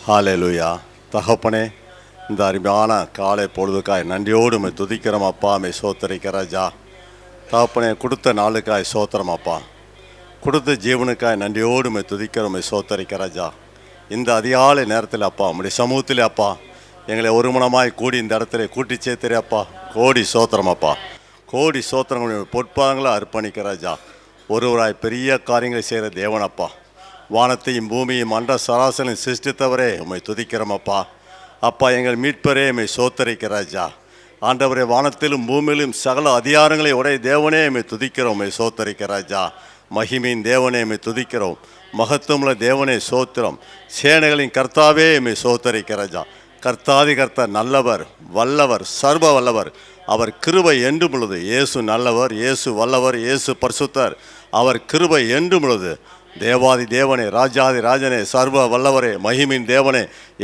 ஹல்லேலூயா. தகப்பனே, இந்த அருமையான காலை பொழுதுக்காய் நன்றியோடு உம்மை துதிக்கிறோம் அப்பா. மை சோத்தரிக்கிற ராஜா. தகப்பனே, கொடுத்த நாளுக்காய் சோத்திரம் அப்பா. கொடுத்த ஜீவனுக்காய் நன்றியோடு உம்மை துதிக்கிறோம். மை சோத்தரிக்கிற ராஜா. இந்த அதிகாலை நேரத்தில் அப்பா உம்முடைய சமூகத்திலே அப்பா எங்களை ஒருமனமாய் கூடி இந்த இடத்துல கூட்டி சேர்த்துறே அப்பா. கோடி சோத்திரம் அப்பா. கோடி சோத்திரங்களுடைய பொற்பாதங்களை அர்ப்பணிக்கிற ராஜா. ஒருவராய் பெரிய காரியங்களை செய்கிற தேவனப்பா. வானத்தையும் பூமியும் அண்ட சராசரியும் சிருஷ்டித்தவரே உம்மை துதிக்கிறோம் அப்பா. அப்பா, எங்கள் மீட்பரே உம்மை சோத்தரிக்கிற ராஜா. ஆண்டவரே, வானத்திலும் பூமியிலும் சகல அதிகாரங்களை உடைய தேவனே உம்மை துதிக்கிறோம். உம்மை சோத்தரிக்கிற ராஜா. மகிமையின் தேவனே உம்மை துதிக்கிறோம். மகத்துவமுள்ள தேவனே சோத்திரம். சேனைகளின் கர்த்தாவே உம்மை சோத்தரிக்கிற ராஜா. கர்த்தாதி கர்த்தர் நல்லவர், வல்லவர், சர்வ வல்லவர். அவர் கிருபை என்றும் உள்ளது. இயேசு நல்லவர், இயேசு வல்லவர், இயேசு பரிசுத்தர். அவர் கிருபை என்றும் உள்ளது. தேவாதி தேவனே, ராஜாதி ராஜனே, சர்வ வல்லவரே, மகிமின் தேவனே,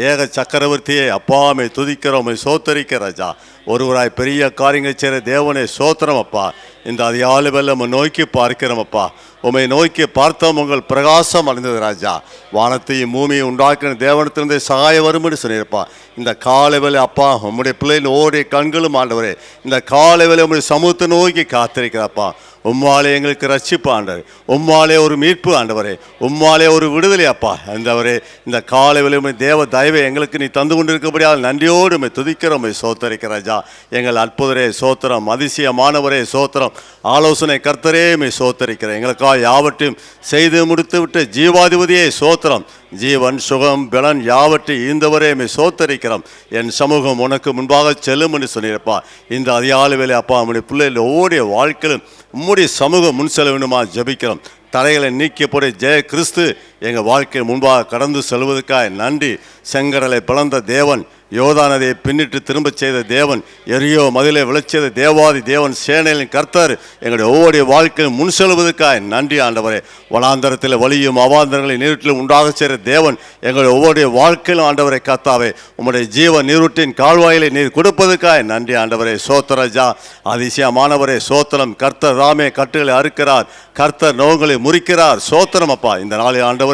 ஏக சக்கரவர்த்தியே, அப்பாமை துதிக்கிறோம். சோத்தரிக்க ராஜா. ஒருவராய் பெரிய காரியங்கள் செய்கிற தேவனே சோத்திரம் அப்பா. இந்த அதிகாலை வேளை உம்மை நோக்கி பார்க்கிறோம் அப்பா. உம்மை நோக்கி பார்த்தோம், உங்கள் பிரகாசம் அடைந்தது ராஜா. வானத்தையும் பூமியை உண்டாக்கின தேவனத்திலிருந்தே சகாயம் வரும்னு சொல்லியிருப்பா. இந்த காலை வேளை அப்பா உம்முடைய பிள்ளைகள் ஓடிய கண்களும் ஆண்டவரே இந்த காலை வேளை உம்முடைய சமூகத்தை நோக்கி காத்திருக்கிறப்பா. உம்மாலே எங்களுக்கு ரட்சிப்பு ஆண்டவர், உம்மாலே ஒரு மீட்பு ஆண்டவரே, உம்மாலே ஒரு விடுதலை அப்பா. ஆண்டவரே, இந்த காலை வேளை தேவ தயவை எங்களுக்கு நீ தந்து கொண்டிருக்கபடியால் நன்றியோடு உம்மை துதிக்கிறோம். உம்மை சோத்தரிக்கிற ராஜா. எங்கள் அற்புதரே சோத்திரம், அதிசயமானவரே சோத்திரம், ஆலோசனை கர்த்தரே உம்மை சோத்தரிக்கிறேன். எங்களுக்காக யாவற்றையும் செய்து முடித்து விட்டு ஜீவாதிபதியே சோத்திரம். ஜீவன் சுகம் பலன் யாவற்றை ஈந்தவரே உம்மை சோத்தரிக்கிறோம். என் சமூகம் உனக்கு முன்பாக செல்லும் என்று சொன்னிருப்பா. இந்த அதிகாலை வேளை அப்பா நம்முடைய பிள்ளைகள் ஒவ்வொரு வாழ்க்கையிலும் உம்முடைய சமூகம் முன் செல்ல வேண்டுமா ஜெபிக்கிறோம். தடைகளை நீக்கியபோது ஜெய கிறிஸ்து எங்கள் வாழ்க்கையை முன்பாக கடந்து செல்வதற்காக நன்றி. செங்கடலை பிளந்த தேவன், யோதானதை பின்னிட்டு திரும்ப செய்த தேவன், எரியோ மதிலை விளைச்செய்த தேவாதி தேவன், சேனையின் கர்த்தர் எங்களுடைய ஒவ்வொரு வாழ்க்கையில் முன் செல்வதற்காக நன்றி ஆண்டவரே. வனாந்தரத்தில் வலியும் அவாந்தரங்களை நீரூற்றிலும் உண்டாக செய்கிற தேவன், எங்களுடைய ஒவ்வொரு வாழ்க்கையிலும் ஆண்டவரை கர்த்தாவே உம்முடைய ஜீவ நீரூற்றின் கால்வாயிலை நீர் கொடுப்பதற்காக நன்றி ஆண்டவரே. சோத்திரஜா. அதிசயமானவரே சோத்திரம். கர்த்தர் ராமே கட்டுகளை அறுக்கிறார், கர்த்தர் நோங்களை முறிக்கிறார். சோத்திரம் அப்பா. இந்த நாளில் ஆண்டவரே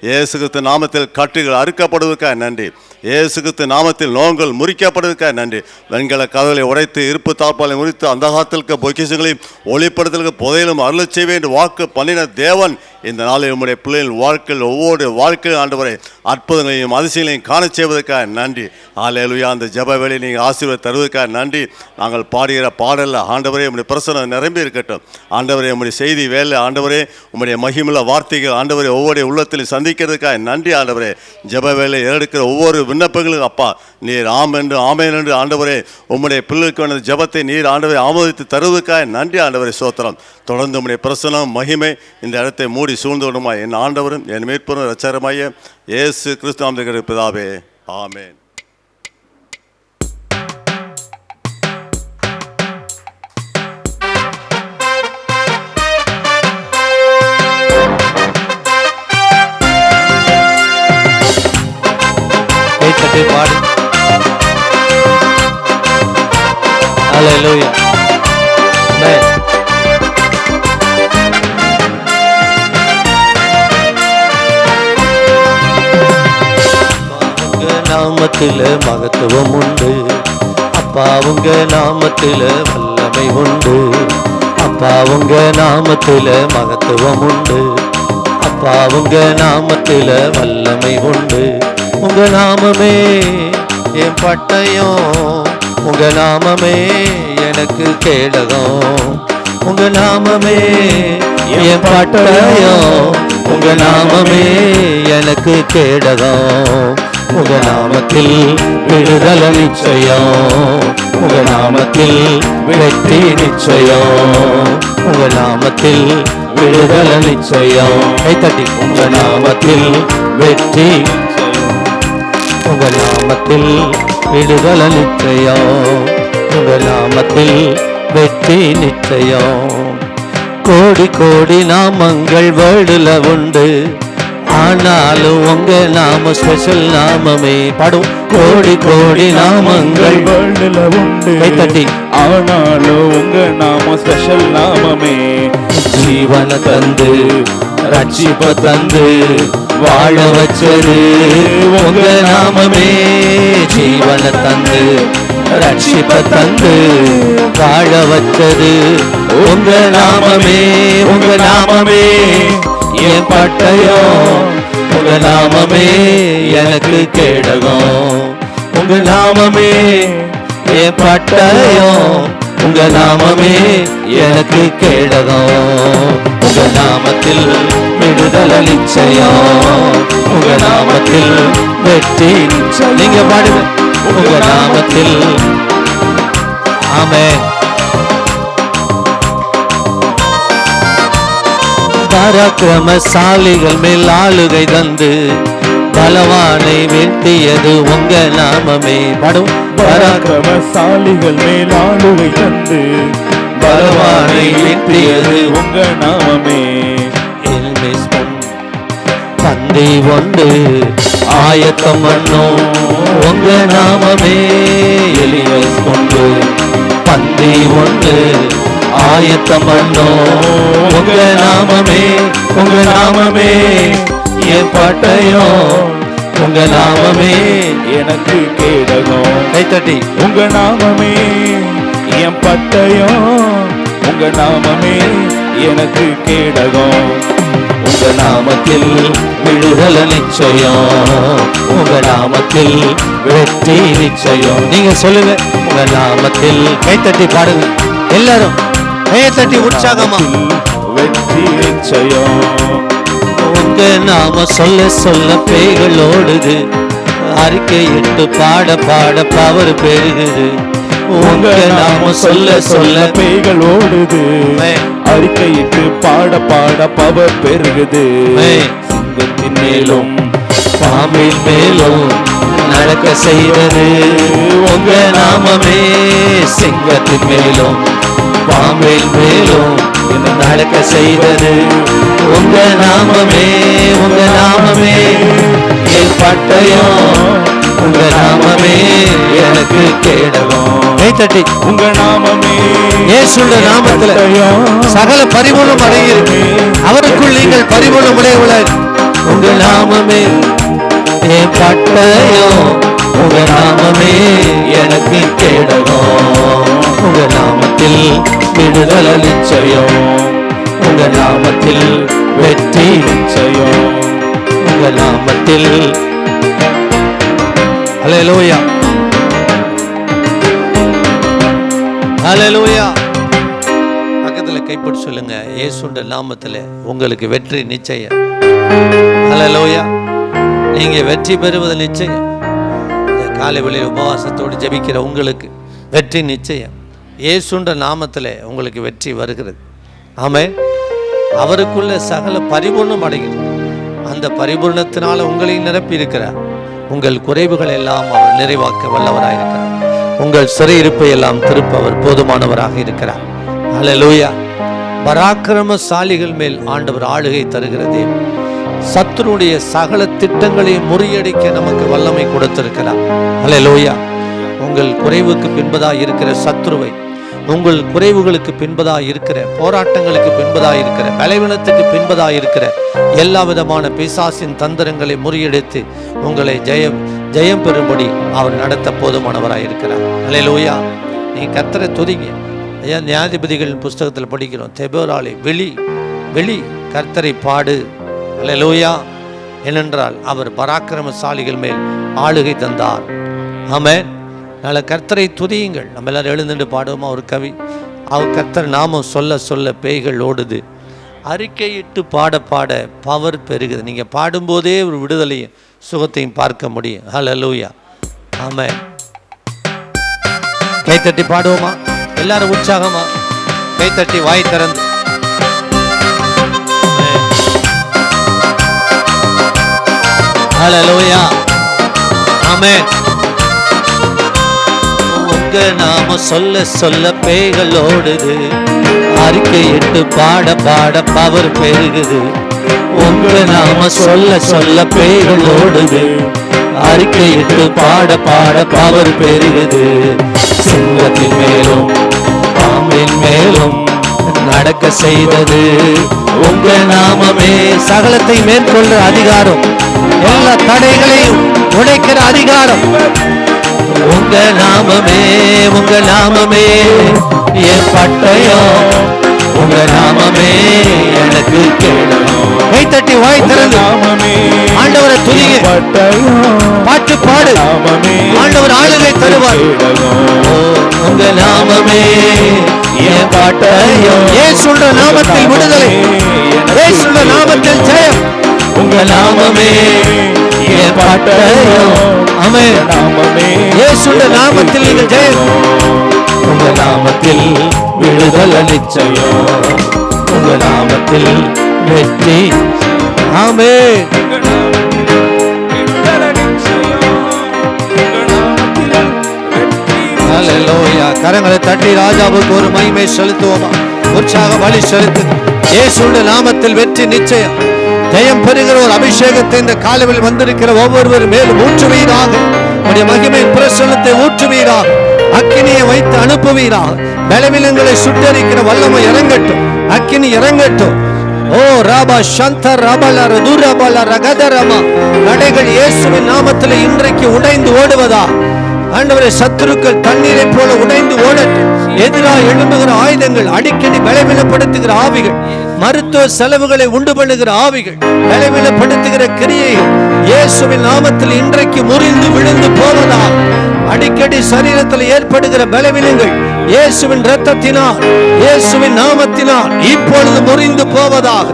இயேசு கிறிஸ்து நாமத்தில் கட்டுகள் அறுக்கப்படுவதற்காக நன்றி. இயேசு கிறிஸ்து நாமத்தில் நோங்கள் முறிக்கப்படுவதற்காக நன்றி. வெண்கல கதவுகளை உடைத்து இருப்பு தாழ்பாலை முறித்து அந்த காலத்திற்கு பொக்கிஷங்களையும் ஒளிப்படுத்தலுக்கு புதையிலும் அருளச் செய்வேன் என்று வாக்கு பண்ணின தேவன் இந்த நாளில் உம்முடைய பிள்ளைகள் வாழ்க்கையில் ஒவ்வொரு வாழ்க்கையில் ஆண்டவரை அற்புதங்களையும் அதிசயங்களையும் காண செய்வதற்காக நன்றி. ஹல்லேலூயா. அந்த ஜெப வேளையை நீங்கள் ஆசீர்வாதம் தருவதற்காக நன்றி. நாங்கள் பாடுகிற பாடலில் ஆண்டவரே உம்முடைய பிரசன்னம் நிரம்பி இருக்கட்டும். ஆண்டவரே உம்முடைய செய்தி வேலை ஆண்டவரே உம்முடைய மகிமுள்ள வார்த்தைகள் ஆண்டவரே ஒவ்வொரு உள்ளத்தில் சந்திக்கிறதுக்காக நன்றி ஆண்டவரே. ஜெப வேலை எடுக்கிற ஒவ்வொரு விண்ணப்பங்களும் அப்பா நீர் ஆமேன் என்று ஆண்டவரே உம்முடைய பிள்ளைகளுக்கு வேண்டிய ஜெபத்தை நீர் ஆண்டவரை ஆமோதித்து தருவதற்காக நன்றி ஆண்டவரே. சோத்திரம். தொடர்ந்து உம்முடைய பிரசன்னம் மகிமை இந்த இடத்தை மூடி சூழ்ந்து விடுமா. என் ஆண்டவரும் என் மீட்பரும் இரட்சகருமாகிய இயேசு கிறிஸ்து நாமத்தில் பிதாவே, ஆமென். Hallelujah. Amen. உங்க நாமத்தில மகத்துவம் உண்டு அப்பா. உங்க நாமத்தில வல்லமை உண்டு அப்பா. உங்க நாமத்தில மகத்துவம் உண்டு அப்பா. உங்க நாமத்தில வல்லமை உண்டு. உங்க நாமமே என் பட்டயம், உங்க நாமமே எனக்கு கேடகம். உங்க நாமமே என் பட்டயம், உங்க நாமமே எனக்கு கேடகம். உங்க நாமத்தில் விடுதலை நிச்சயம், உங்க நாமத்தில் வெற்றி நிச்சயம். உங்க நாமத்தில் விடுதலை நிச்சயம். கைத்தட்டி. உங்க நாமத்தில் வெற்றி, உங்க நாமத்தில் விடுதலை நிச்சயம், உங்க நாமத்தில் வெற்றி நிச்சயம். கோடி கோடி நாமங்கள் வேர்டுல உண்டு, ஆனாலும் உங்க நாம ஸ்பெஷல் நாமமே. பாடும். கோடி கோடி நாமங்கள் வேர்டுல உண்டு, கைத்தட்டி. ஆனாலும் உங்க நாம ஸ்பெஷல் நாமமே. ஜீவன தந்து ரட்சிப்ப தந்து வாழ வச்சது உங்க நாமமே. ஜீவனை தந்து ரட்சிப்ப தந்து வாழ வச்சது உங்க நாமமே. உங்க நாமமே என் பட்டயம், உங்க நாமமே எனக்கு கேடகம். உங்க நாமமே என் பட்டயம், உங்க நாமமே எனக்கு கேடகம். உங்க நாமத்தில் விடுதலை நிச்சயம், உங்க நாமத்தில் வெற்றி நிச்சயம். நீங்க பாடுங்க. உங்க நாமத்தில். ஆமென். பராக்கிரமசாலிகள் மேல் ஆளுகை தந்து பலவானை வீழ்த்தியது உங்க நாமமே. பாடும். பராக்கிரமசாலிகள் மேல் ஆளுகை தந்து பலவானை வீழ்த்தியது உங்க நாமமே. பந்தி ஒன்று ஆயத்தம் பண்ணும் உங்க நாமமே. எலிவேஸ் கொண்டு பந்தி ஒன்று ஆயத்தம் பண்ணும் உங்க நாமமே. உங்க நாமமே என் பட்டயம், உங்க நாமமே எனக்கு கேடகம். கைத்தட்டி. உங்க நாமமே என் பட்டயம், உங்க நாமமே எனக்கு கேடகம். உங்க நாமத்தில் விடுதலை நிச்சயம், உங்க நாமத்தில் வெற்றி நிச்சயம். நீங்க சொல்லுங்க. உங்க நாமத்தில். கைத்தட்டி பாடுங்க எல்லாரும். கைத்தட்டி உற்சாகமா. வெற்றி நிச்சயம். உங்க நாம சொல்ல சொல்ல பேய்கள் ஓடுது, அறிக்கையிட்டு பாட பாட பவர் பெருகுது. உங்க நாம சொல்ல சொல்ல பேய்கள் ஓடுது, அறிக்கையிட்டு பாட பாட பவர் பெருகுது. சிங்கத்தின் மேலும் பாம்பின் மேலும் நடக்க செய்தது உங்க நாமமே. சிங்கத்தின் மேலும் பாம்பின் மேலும் நடக்க செய்தது உங்க நாமமே. உங்க நாமமே என் பட்டயம், உங்க நாமமே எனக்கு கேடகம். கைத்தட்டி. உங்க நாமமே இயேசுவின் நாமத்துல சகல பரிபூர்ணம் அடைகிறது. அவருக்குள் நீங்கள் பரிபூர்ணம் உடையவர்கள். உங்க நாமமே என் பட்டயம், உங்க நாமமே எனக்கு கேடகம். உங்க நாமத்தில் விடுதலை நிச்சயம், உங்க நாமத்தில் வெற்றி நிச்சயம். உங்க நாமத்தில். ஹல்லேலூயா, ஹல்லேலூயா. பக்கத்துல கைப்பற்றி சொல்லுங்க. இயேசுவின் நாமத்துல உங்களுக்கு வெற்றி நிச்சயம். ஹல்லேலூயா. நீங்க வெற்றி பெறுவது நிச்சயம். இந்த காலை வேளையில் உபவாசத்தோடு ஜெபிக்கிற உங்களுக்கு வெற்றி நிச்சயம். இயேசுவின் நாமத்துல உங்களுக்கு வெற்றி வருகிறது. ஆமென். அவருக்குள்ள சகல பரிபூர்ணம் அடைகிறது. அந்த பரிபூர்ணத்தினால உங்களை நிரப்பி இருக்கிறார். உங்கள் குறைவுகள் எல்லாம் அவர் நிறைவாக்க வல்லவராயிருக்கிறார். உங்கள் சிறையிருப்பை எல்லாம் திருப்ப அவர் போதுமானவராக இருக்கிறார். ஹல்லேலூயா. பராக்கிரமசாலிகள் மேல் ஆண்டவர் ஆளுகை தருகிறதே. சத்துருடைய சகல திட்டங்களை முறியடிக்க நமக்கு வல்லமை கொடுத்திருக்கிறார். ஹல்லேலூயா. உங்கள் குறைவுக்கு பின்பதாக இருக்கிற சத்துருவை, உங்கள் குறைவுகளுக்கு பின்பதாக இருக்கிற போராட்டங்களுக்கு பின்பதாக இருக்கிற பலவீனத்துக்கு பின்பதாக இருக்கிற எல்லா விதமான பிசாசின் தந்திரங்களை முறியடித்து உங்களை ஜெயம் பெறும்படி அவர் நடத்த போதுமானவராக இருக்கிறார். ஹல்லேலூயா. நீ கர்த்தரை துதிங்க. ஐயா, நியாயாதிபதிகள் புஸ்தகத்தில் படிக்கிறோம். தெபோராளே வெளி கர்த்தரை பாடு. ஹல்லேலூயா. ஏனென்றால் அவர் பராக்கிரமசாலிகள் மேல் ஆளுகை தந்தார். ஆமென். நல்ல கர்த்தரை துதியுங்கள். நம்ம எல்லாரும் எழுந்துட்டு பாடுவோமா ஒரு கவி. அவர் கர்த்தர் நாமம் சொல்ல சொல்ல பேய்கள் ஓடுது, அறிக்கையிட்டு பாட பாட பவர் பெருகுது. நீங்க பாடும்போதே ஒரு விடுதலையும் சுகத்தையும் பார்க்க முடியும். ஹல்லேலூயா. ஆமென். கைத்தட்டி பாடுவோமா எல்லாரும் உற்சாகமா? கைத்தட்டி வாய் திறந்து. ஹல்லேலூயா. ஆமென். உங்க நாம சொல்ல சொல்ல பேய்கள் ஓடுது, அறிக்கையிட்டு பாட பாட பவர் பெருகுது. உங்க நாம சொல்ல சொல்ல பேய்கள் ஓடுது, அறிக்கையிட்டு பாட பாட பவர் பெருகுது. சிங்கத்தின் மேலும் பாம்பின் மேலும் நடக்க செய்தது உங்க நாமமே சகலத்தை மேற்கொள்ற அதிகாரம், எல்லா தடைகளையும் உடைக்கிற அதிகாரம். உங்க நாமமே, உங்க நாமமே என் பட்டயம், உங்க நாமமே எனக்கு கேடகம். கை தட்டி வாய் திறந்து ஆண்டவரை துதிங்க, பாட்டு பாடு. ஆண்டவர் ஆளுகை தருவார். உங்க நாமமே என் பட்டயம், இயேசுவின் நாமத்தில் விடுதலை, இயேசுவின் நாமத்தில் ஜெயம். உங்க நாமமே என் பட்டயம், ஆமென். இயேசுவின் நாமத்தில் நீங்கள் ஜெயம், உங்க நாமத்தில் விடுதலை நிச்சயம், உங்க நாமத்தில் வெற்றி, ஆமென். ஹல்லேலூயா. கரங்களை தட்டி ராஜாவுக்கு ஒரு மகிமை செலுத்துவோமா, உற்சாக பலி செலுத்து. இயேசுவின் நாமத்தில் வெற்றி நிச்சயம், ஜெயம் பெறுகிற ஒரு அபிஷேகத்தை இந்த காலவில் வந்திருக்கிற ஒவ்வொருவர் மேலும் ஊற்றுவீராக. உடைய மகிமை பிரசன்னத்தை ஊற்றுவீராக. அக்கினியை வைத்து அனுப்புவீராக. பலவீனங்களை சுட்டரிக்கிற வல்லமை இறங்கட்டும், அக்கினி இறங்கட்டும். ஓ ராபா சந்த ரபல ரதுரபல ரகதரமா, நடைகள் இயேசுவின் நாமத்தில் இன்றைக்கு உடைந்து ஓடுவதா. ஆண்டவரே, சத்துருக்கள் தண்ணீரை போல உடைந்து ஓடட்டும். எதிராக எழும்புகிற ஆயுதங்கள், அடிக்கடி பலவீனப்படுத்துகிற ஆவிகள், மருத்துவ செலவுகளை உண்டு பண்ணுகிற ஆவிகள், பலவீனப்படுத்துகிற கிரியைகள் இயேசுவின் நாமத்தில் இன்றைக்கு முறிந்து விழுந்து போவதா. அடிக்கடி சரீரத்தில் ஏற்படுகிற பலவீனங்கள் இயேசுவின் இரத்தத்தினால், இயேசுவின் நாமத்தினால் இப்பொழுது முறிந்து போவதாக.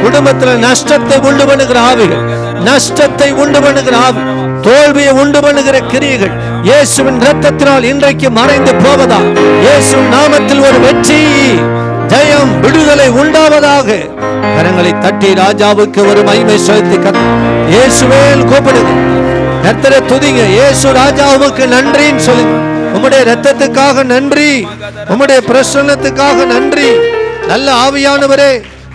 குடும்பத்தில் நஷ்டத்தை உண்டு பண்ணுகிற ஆவிகள், நஷ்டத்தை உண்டு பண்ணுகிற ஆவி, தோல்வியை உண்டு பண்ணுகிற கிரியைகள் இயேசுவின் இரத்தத்தினால் இன்றைக்கு மறைந்து போவதா. இயேசுவின் நாமத்தில் ஒரு வெற்றி, ஜெயம், விடுதலை உண்டாவதாக. கரங்களை தட்டி ராஜாவுக்கு ஒரு மகிமை செலுத்தி இயேசுவே கூப்பிடுங்க, கர்த்தரை துதிங்க. இயேசு ராஜாவுக்கு நன்றின்னு சொல்லுங்க. உம்முடைய இரத்தத்துக்காக நன்றி, உம்முடைய பிரசன்னத்துக்காக நன்றி. நல்ல ஆவியானவரே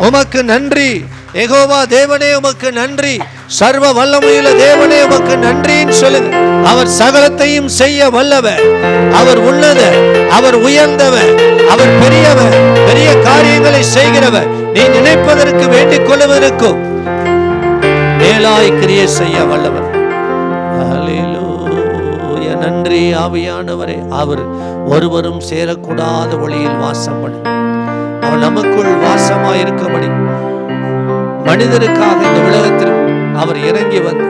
உமக்கு நன்றி. யெகோவா தேவனே உமக்கு நன்றி. சர்வ வல்லமையுள்ள தேவனே உமக்கு நன்றின்னு சொல்லுங்க. அவர் சகலத்தையும் செய்ய வல்லவர், அவர் உன்னதர், அவர் உயர்ந்தவர், அவர் பெரியவர், பெரிய காரியங்களை செய்கிறவர். நீ நினைப்பதற்கு வேண்டிக் கொள்வதற்கும் மேலாய் கிரியை செய்ய வல்லவர். ஹல்லேலூயா. நன்றி ஆவியானவரே. அவர் ஒருவரும் சேரக்கூடாத ஒளியில் வாசம் பண்ணி, அவர் நமக்குள் வாசமாய் இருக்கும்படி மனிதருக்காக இந்த உலகத்தில் அவர் இறங்கி வந்து,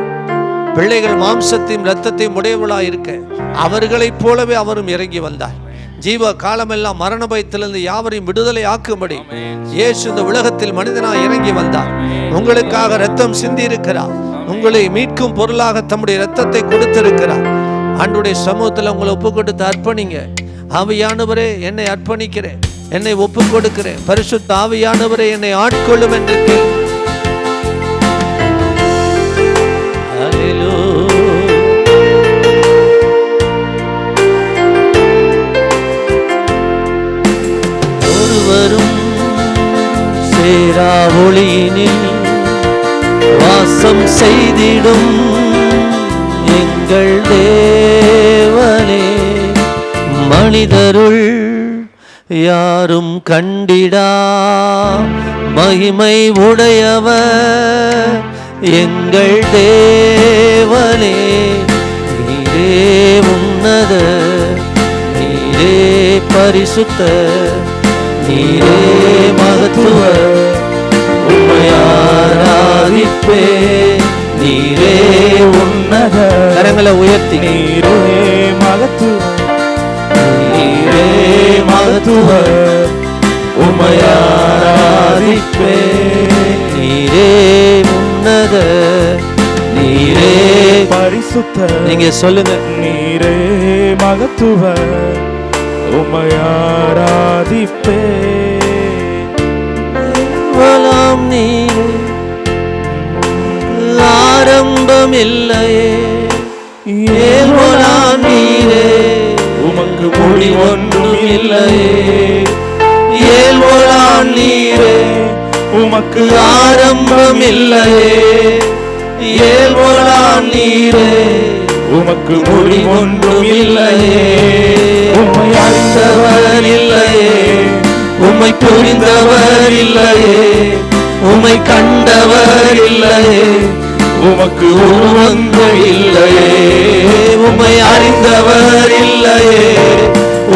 பிள்ளைகள் மாம்சத்தையும் இரத்தத்தையும் உடையவளாய் இருக்க அவர்களைப் போலவே அவரும் இறங்கி வந்தார். ஜீவ காலமெல்லாம் மரண பயத்திலிருந்து யாவரையும் விடுதலை ஆக்கும்படி இயேசு இந்த உலகத்தில் மனிதனாய் இறங்கி வந்தார். உங்களுக்காக இரத்தம் சிந்தி இருக்கிறார். உங்களை மீட்கும் பொருளாக தம்முடைய இரத்தத்தை கொடுத்திருக்கிறார். ஆண்டவருடைய சமூகத்தில் உங்களை ஒப்பு கொடுத்து அர்ப்பணிங்க. ஆவியானவரே என்னை அர்ப்பணிக்கிறேன், என்னை ஒப்பு கொடுக்கிறேன். பரிசுத்த ஆவியானவரே என்னை ஆட்கொள்ளும் என்று கேள். ஒருவரும் சேரா ஒளியினில் வாசம் செய்திடும் எங்கள் தேவனே, மனிதருள் யாரும் கண்டிடா மகிமை உடையவர் எங்கள் தேவனே. நீரே உன்னத, நீரே பரிசுத்த, நீரே மகத்துவ, உம்மை ஆராதிப்பே. நீரே உன்னத, கரங்களை உயர்த்தி, நீரே மகத்துவ, நீரே மகத்துவ, உம்மை ஆராதிப்பே. நீரே உன்னத, நீரே பரிசுத்த, நீங்க சொல்லுங்க. நீரே மகத்துவ, உம்மை ஆராதிப்பே. வலாம் நீரே, ஆரம்பம் இல்லையே. ஏல்வலாம் நீரே, உமக்கு முடி ஒன்றும் இல்லையே. ஏல்வலாம் நீரே, உமக்கு ஆரம்பம் இல்லையே. ஏல்வலாம் நீரே, உமக்கு முடி ஒன்றும் இல்லையே. உம்மை அறிந்தவர் இல்லையே, உம்மை புரிந்தவர் இல்லையே. அறிந்தவர் இல்லையே, உமக்கு உருவங்கள் இல்லையே. உம்மை அறிந்தவர் இல்லையே,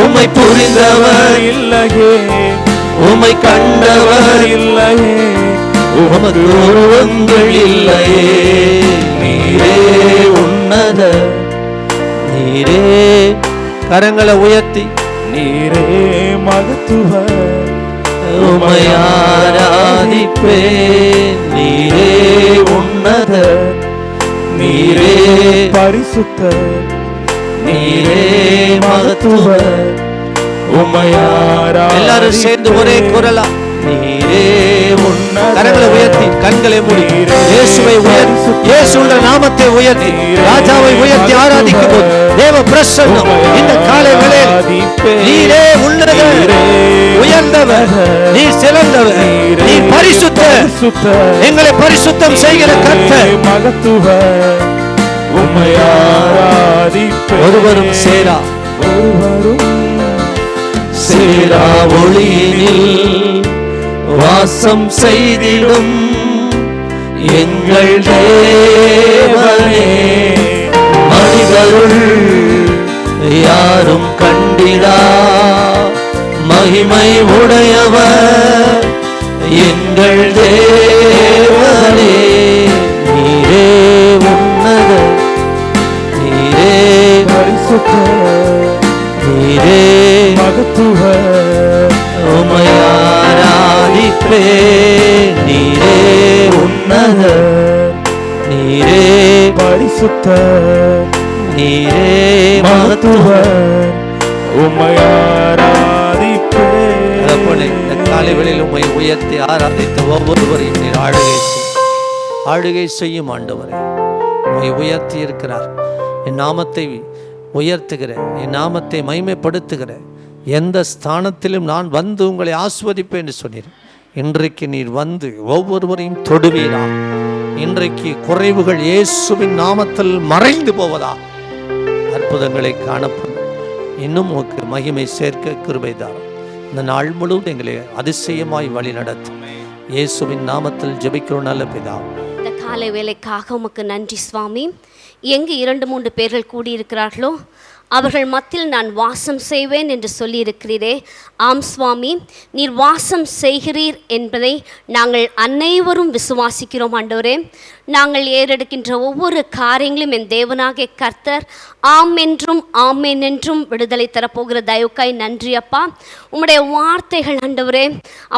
உம்மை புரிந்தவர் இல்லையே, உம்மை கண்டவர் இல்லையே, உமக்கு உருவங்கள் இல்லையே. நீரே உன்னத, நீரே. கரங்களை உயர்த்தி நீரே மகத்துவ, உம்மை ஆராதிப்பேன். நீரே உன்னத, நீரே பரிசுத்த, நீரே மகத்துவ. உம்மை ஆராதிப்பேன். எல்லாரும் சேர்ந்து ஒரே குரலா நீரே உன்னத. கரங்களை உயர்த்தி கண்களை மூடி இயேசுவை உயர்த்தி, இயேசுவின் நாமத்தை உயர்த்தி, ராஜாவை உயர்த்தி ஆராதிக்கும் போது தேவ பிரசன்னம் இந்த காலை வேளையில் நீரே உன்னதர், உயர்ந்தவர், நீர் சிறந்தவர், நீர் பரிசுத்தர், எங்களை பரிசுத்தம் செய்கிற கர்த்தர். மகத்துவ, உம்மை ஆராதிப்பேன். ஒருவரும் சேரா, ஒருவரும் சேரா ஒளியினில் வாசம் செய்திடும் எங்கள் தேவனே. மனிதருள் யாரும் கண்டிடா மகிமை உடையவர் எங்கள் தேவனே. நீரே உன்னத, நீரே பரிசுத்த, நீரே மகத்துவ, உம்மை ஆராதிப்பேன். நீரே உன்னத, நீரே பரிசுத்த, நீரே மகத்துவ, மகத்துவ. உம்மை ஆராதிப்பேன். தகப்பனே, இந்த காலை வேளையில் உம்மை உயர்த்தி ஆராதித்த ஒவ்வொருவரையும் நீர் ஆளுகை செய்யும் ஆண்டவரே. உம்மை உயர்த்தி இருக்கிறார். என் நாமத்தை உயர்த்துகிற, என் நாமத்தை மகிமைப்படுத்துகிற எந்த ஸ்தானத்திலும் நான் வந்து உங்களை ஆஸ்வதிப்பேன் என்று சொன்னீர். இன்றைக்கு நீர் வந்து ஒவ்வொருவரையும் தொடுவீரா. இன்றைக்கு குறைவுகள் இயேசுவின் நாமத்தில் மறைந்து போவதா. அற்புதங்களை காணப்படும். இன்னும் உனக்கு மகிமை சேர்க்க கிருபை தாரும். இந்த நாள் முழுவதும் எங்களை அதிசயமாய் வழி நடத்தும். இயேசுவின் நாமத்தில் ஜெபிக்கிறோம் நல்ல பிதா. இந்த காலை வேலைக்காக உமக்கு நன்றி சுவாமி. எங்கு 2-3 பேர்கள் கூடியிருக்கிறார்களோ அவர்கள் மத்தியில் நான் வாசம் செய்வேன் என்று சொல்லியிருக்கிறீரே. ஆம் சுவாமி, நீர் வாசம் செய்கிறீர் என்பதை நாங்கள் அனைவரும் விசுவாசிக்கிறோம் ஆண்டவரே. நாங்கள் ஏறெடுக்கின்ற ஒவ்வொரு காரியங்களும் என் தேவனாகிய கர்த்தர் ஆம் என்றும் ஆமேன் என்றும் விடுதலை தரப்போகிற தயவுக்காய் நன்றி அப்பா. உம்முடைய வார்த்தைகள் ஆண்டவரே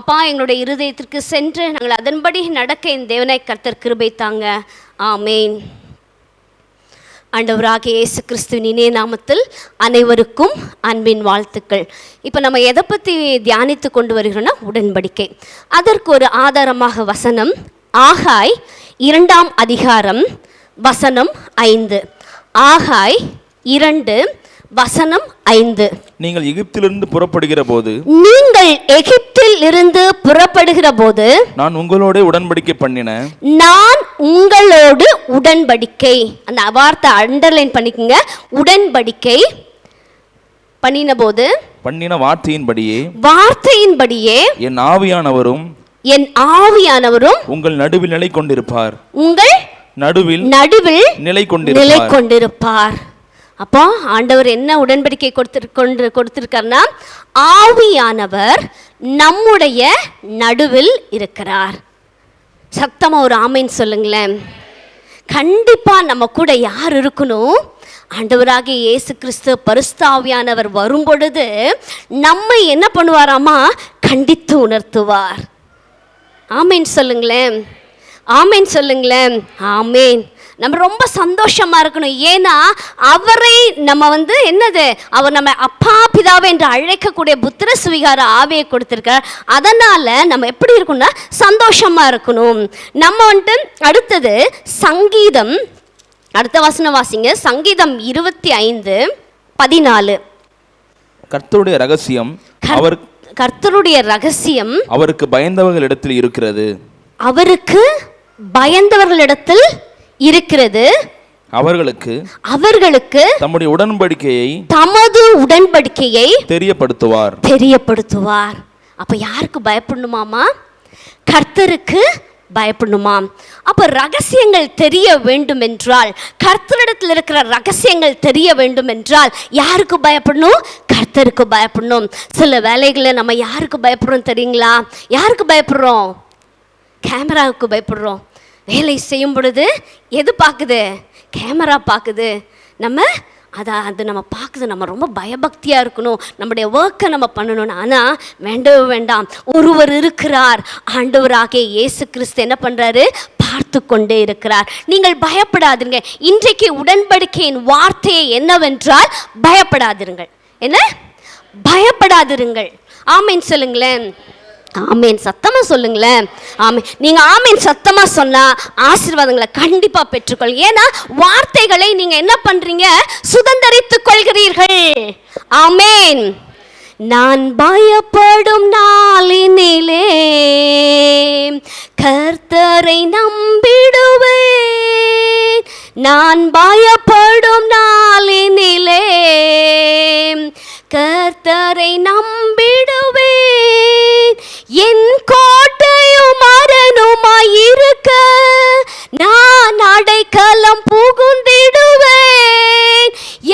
அப்பா எங்களுடைய இருதயத்திற்கு சென்று நாங்கள் அதன்படி நடக்க என் தேவனாய் கர்த்தர் கிருபை தாங்க. ஆமேன். ஆண்டவராகிய இயேசு கிறிஸ்துவின் இனிய நாமத்தில் அனைவருக்கும் அன்பின் வாழ்த்துக்கள். இப்போ நம்ம எதை பற்றி தியானித்து கொண்டு வருகிறோன்னா உடன்படிக்கை. அதற்கு ஒரு ஆதாரமாக வசனம் ஆகாய் 2ஆம் அதிகாரம் வசனம் 5. ஆகாய் 2 வசனம் 5. நீங்கள் எகிப்திலிருந்து புறப்படுகிற போது, நீங்கள் எகிப்தில் இருந்து புறப்படுகிற போது நான் உங்களோட உடன்படிக்கை பண்ணின, நான் உங்களோடு உடன்படிக்கை. அந்த வார்த்தை அண்டர்லைன் பண்ணிக்கங்க. உடன்படிக்கை பண்ணின போது, பண்ணின வார்த்தையின்படியே என் ஆவியானவரும் உங்கள் நடுவில் நிலை கொண்டிருப்பார். உங்கள் நடுவில் நிலை கொண்டிருப்பார். அப்போ ஆண்டவர் என்ன உடன்படிக்கை கொடுத்திருக்காருன்னா, ஆவியானவர் நம்முடைய நடுவில் இருக்கிறார். சத்தமா ஒரு ஆமேன் சொல்லுங்களேன். கண்டிப்பா நம்ம கூட யார் இருக்கணும்? ஆண்டவராகிய இயேசு கிறிஸ்து பரிசுத்த ஆவியானவர் வரும் பொழுது நம்மை என்ன பண்ணுவாராமா? கண்டித்து உணர்த்துவார். ஆமேன் சொல்லுங்களேன். ஆமேன் சொல்லுங்களேன். ஆமேன். நம்ம ரொம்ப சந்தோஷமா இருக்கணும். ஏன்னா அவரை நம்ம என்னது, அவர் நம்ம அப்பா பிதாவை என்று அழைக்கக்கூடிய புத்திர சுவிகார ஆவியை கொடுத்திருக்கார். அதனால நம்ம எப்படி இருக்கணும்னா சந்தோஷமா இருக்கணும். நம்ம அடுத்தது சங்கீதம், அடுத்த வசனம் வாசிங்க. சங்கீதம் 25:14. கர்த்தருடைய ரகசியம் அவருக்கு பயந்தவர்களிடத்தில் இருக்கிறது. அவருக்கு பயந்தவர்களிடத்தில் இருக்கிறது. அவர்களுக்கு தம்முடைய தமது உடன்படிக்கையை தெரியப்படுத்துவார். அப்ப யாருக்கு பயப்படணுமாமா? கர்த்தருக்கு பயப்படணுமா? அப்போ ரகசியங்கள் தெரிய வேண்டும் என்றால், கர்த்தரிடத்தில் இருக்கிற ரகசியங்கள் தெரிய வேண்டும் என்றால் யாருக்கு பயப்படணும்? கர்த்தருக்கு பயப்படணும். சில வேலைகளில் நம்ம யாருக்கு பயப்படுறோம் தெரியுங்களா? யாருக்கு பயப்படுறோம்? கேமராவுக்கு பயப்படுறோம். வேலை செய்யும் பொழுது எது பார்க்குது? கேமரா பார்க்குது. அது நம்ம பார்க்குது. நம்ம ரொம்ப பயபக்தியாக இருக்கணும், நம்முடைய ஒர்க்கை நம்ம பண்ணணும். ஆனால் வேண்டவே வேண்டாம், ஒருவர் இருக்கிறார். ஆண்டவராகிய இயேசு கிறிஸ்து என்ன பண்ணுறாரு? பார்த்து கொண்டே இருக்கிறார். நீங்கள் பயப்படாதீங்க. இன்றைக்கு உடன்படிக்கையின் வார்த்தையை என்னவென்றால் பயப்படாதிருங்கள். என்ன? பயப்படாதிருங்கள். ஆமீன் சொல்லுங்களேன். ஆமீன் சத்தமாக சொல்லுங்களேன். ஆமீன். நீங்கள் ஆமீன் சத்தமாக சொன்னால் ஆசீர்வாதங்களை கண்டிப்பாக பெற்றுக்கொள். ஏன்னா வார்த்தைகளை நீங்கள் என்ன பண்ணுறீங்க? சுதந்தரித்துக் கொள்கிறீர்கள். ஆமீன். நான் பயப்படும் நாளினிலே கர்த்தரை நம்பிடுவேன். நான் பயப்படும் நாளினிலே கர்த்தரை நம்பிடுவேன். என் கோட்டையும் அரணுமாயிருக்க நான் அடைக்கலம் புகுந்திடுவேன்.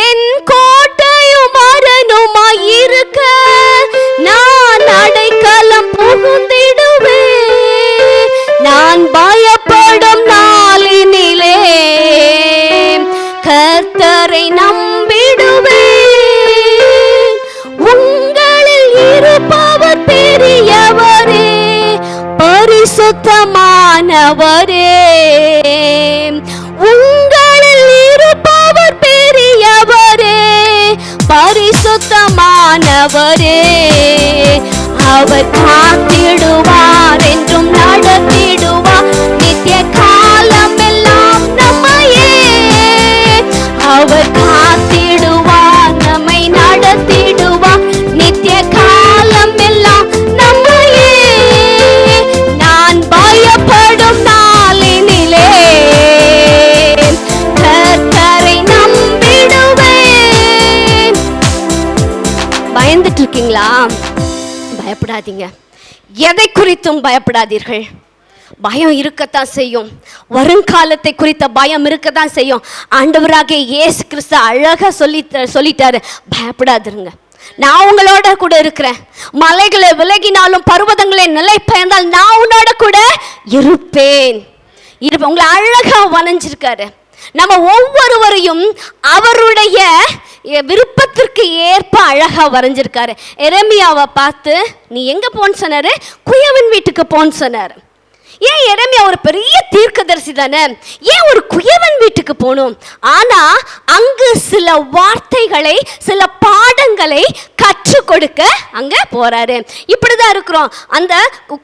என் கோட்டையும் அரணுமாயிருக்க நான் அடைக்கலம் புகுந்திடுவேன். நான் பயப்படும் நாளினிலே கர்த்தரை நம்பிடுவேன். உங்களில் இருப்பவர் பெரியவரே, பரிசுத்தமானவரே. உங்களில் இருப்பவர் பெரியவரே, பரிசுத்தமானவரே. அவர் காத்திடுவார், என்றும் நடத்திடுவார், நித்திய காலம் எல்லாம் நம்மையே. அவர் காத்திடுவார், நம்மை நடத்திடுவார், நித்திய காலம் எல்லாம் நம்மையே. நான் பயப்படும் நாளினிலே கர்த்தரை நம்பிடுவேன். பயந்துட்டு இருக்கீங்களா? பயப்படாதீங்க. எதை குறித்தும் பயப்படாதீர்கள். பயம் இருக்கத்தான் செய்யும். வருங்காலத்தை குறித்த பயம் இருக்கத்தான் செய்யும். ஆண்டவராகிய இயேசு கிறிஸ்து அழகா சொல்லிட்டாரு, பயப்படாதிருங்க, நான் உங்களோட கூட இருக்கிறேன். மலைகளை விலகினாலும் பர்வதங்களை நிலை பெயர்ந்தால் நான் உன்னோட கூட இருப்பேன். உங்களை அழகா வணைஞ்சிருக்காரு. நம்ம ஒவ்வொருவரையும் அவருடைய விருப்பத்திற்கு ஏற்ப அழகா வரைஞ்சிருக்காரு. எரேமியாவை பார்த்து நீ எங்க போன்னு சொன்னாரு? குயவன் வீட்டுக்கு போன்னு சொன்னாரு. ஏன் எரேமியா ஒரு பெரிய தீர்க்கதரிசி தானே, ஏன் ஒரு குயவன் வீட்டுக்கு போகணும்? ஆனா அங்கு சில வார்த்தைகளை, சில பாடங்களை கற்றுக் கொடுக்க அங்க போறாரு. இப்படிதான் இருக்கிறோம். அந்த